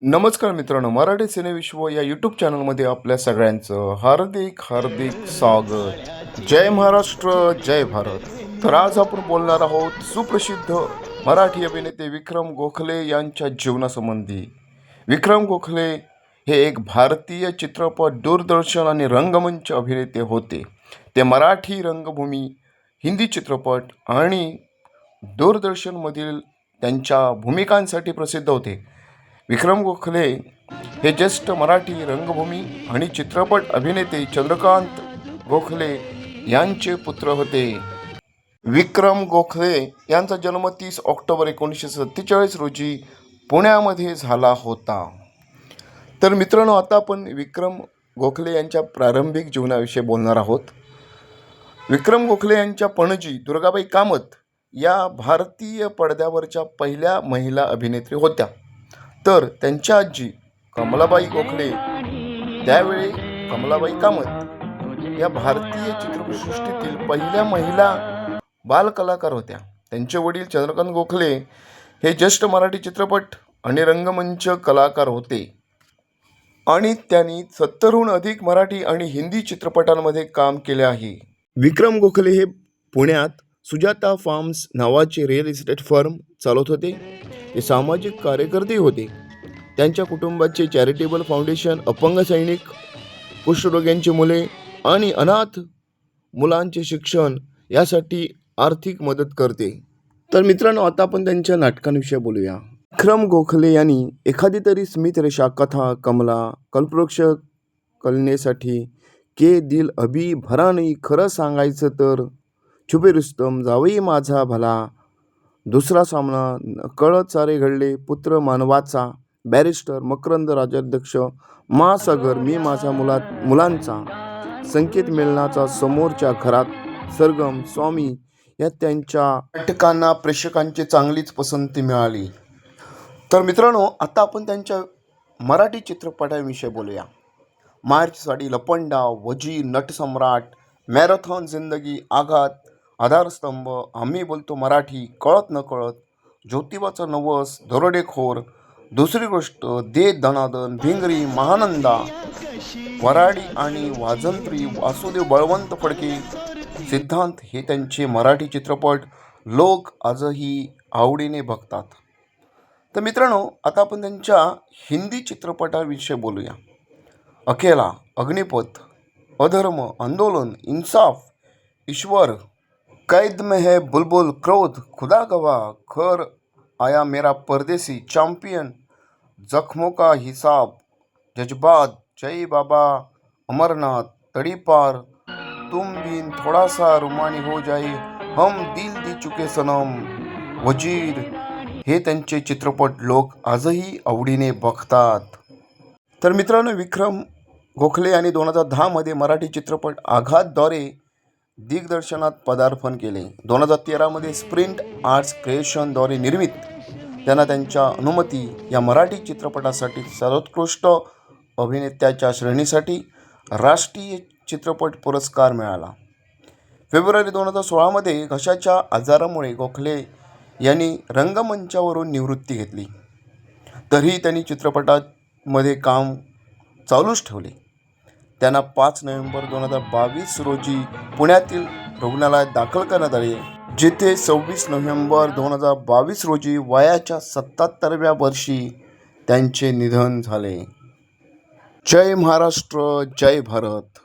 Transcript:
नमस्कार मित्रांनो, मराठी सिनेविश्व या यूट्यूब चॅनलमध्ये आपल्या सगळ्यांचं हार्दिक हार्दिक स्वागत. जय महाराष्ट्र, जय भारत. तर आज आपण बोलणार आहोत सुप्रसिद्ध मराठी अभिनेते विक्रम गोखले यांच्या जीवनासंबंधी. विक्रम गोखले हे एक भारतीय चित्रपट, दूरदर्शन आणि रंगमंच अभिनेते होते. ते मराठी रंगभूमी, हिंदी चित्रपट आणि दूरदर्शनमधील त्यांच्या भूमिकांसाठी प्रसिद्ध होते. विक्रम गोखले हे ज्येष्ठ मराठी रंगभूमी आणि चित्रपट अभिनेते चंद्रकांत गोखले यांचे पुत्र होते. विक्रम गोखले यांचा जन्म 30 ऑक्टोबर 1947 रोजी पुण्यामध्ये झाला होता. तर मित्रांनो, आता आपण विक्रम गोखले यांच्या प्रारंभिक जीवनाविषयी बोलणार आहोत. विक्रम गोखले यांच्या पणजी दुर्गाबाई कामत या भारतीय पडद्यावरच्या पहिल्या महिला अभिनेत्री होत्या. तर त्यांच्या आजी कमलाबाई गोखले, त्यावेळी कमलाबाई कामत या भारतीय चित्रपटसृष्टीतील पहिल्या महिला बालकलाकार होत्या. त्यांचे वडील चंद्रकांत गोखले हे ज्येष्ठ मराठी चित्रपट आणि रंगमंच कलाकार होते आणि त्यांनी 70हून अधिक मराठी आणि हिंदी चित्रपटांमध्ये काम केले आहे. विक्रम गोखले हे पुण्यात सुजाता फार्म्स नावाचे रिअल इस्टेट फर्म चालवत होते. ते सामाजिक कार्यकर्ते होते. त्यांच्या कुटुंबाचे चॅरिटेबल फाउंडेशन अपंग सैनिक, कुष्ठरोग्यांची मुले आणि अनाथ मुलांचे शिक्षण यासाठी आर्थिक मदत करते. तर मित्रांनो, आता आपण त्यांच्या नाटकांविषयी बोलूया. विक्रम गोखले यांनी एखादी तरी स्मितरेषा, कथा, कमला, कल्पवृक्ष, कलनेसाठी, के दिल अभी भरा नाही, खरं सांगायचं तर, छुपे रुस्तम, जावई माझा भला, दुसरा सामना, कळत सारे घडले, पुत्र मानवाचा, बॅरिस्टर, मकरंद राजाध्यक्ष, महासागर, मी माझ्या मुलांचा, संकेत मिलनाचा, समोरच्या घरात, सरगम, स्वामी या त्यांच्या नाटकांना प्रेक्षकांची चांगलीच पसंती मिळाली. तर मित्रांनो, आता आपण त्यांच्या मराठी चित्रपटांविषयी बोलूया. मार्च साडी, लपंडाव, वजीर, नटसम्राट, मॅरेथॉन जिंदगी, आघात, आधारस्तंभ, आम्ही बोलतो मराठी, कळत न कळत, ज्योतिबाचा नवस, दरोडेखोर, दुसरी गोष्ट, दे दनादन, भिंगरी, महानंदा, वराडी आणि वाजंत्री, वासुदेव, बळवंत फडके, सिद्धांत हे त्यांचे मराठी चित्रपट लोक आजही आवडीने बघतात. तर मित्रांनो, आता आपण त्यांच्या हिंदी चित्रपटाविषयी बोलूया. अकेला, अग्निपथ, अधर्म, आंदोलन, इंसाफ, ईश्वर, कैद में है बुलबुल, क्रोध, खुदा गवाह, खर आया मेरा परदेसी, चैंपियन, जख्मों का हिसाब, जज्बात, जय बाबा अमरनाथ, तड़ीपार, तुम बिन थोड़ा सा रुमानी हो जाए, हम दिल दे चुके सनम, वजीर हे त्यांचे चित्रपट लोक आजही आवडीने बघतात. तर मित्रांनो, विक्रम गोखले यांनी 2010 मध्ये मराठी चित्रपट आघातद्वारे दिग्दर्शनात पदार्पण केले. 2013 मध्ये स्प्रिंट आर्ट्स क्रिएशनद्वारे निर्मित त्यांना त्यांच्या अनुमती या मराठी चित्रपटासाठी सर्वोत्कृष्ट अभिनेत्याच्या श्रेणीसाठी राष्ट्रीय चित्रपट पुरस्कार मिळाला. फेब्रुवारी 2016 मध्ये घशाच्या आजारामुळे गोखले यांनी रंगमंचावरून निवृत्ती घेतली. तरीही त्यांनी चित्रपटामध्ये काम चालूच ठेवले. त्यांना 5 नोव्हेंबर 2022 रोजी पुण्यातील रुग्णालयात दाखल करण्यात आले, जिथे 26 नोव्हेंबर 2022 रोजी वयाच्या 77व्या वर्षी त्यांचे निधन झाले. जय महाराष्ट्र, जय भारत.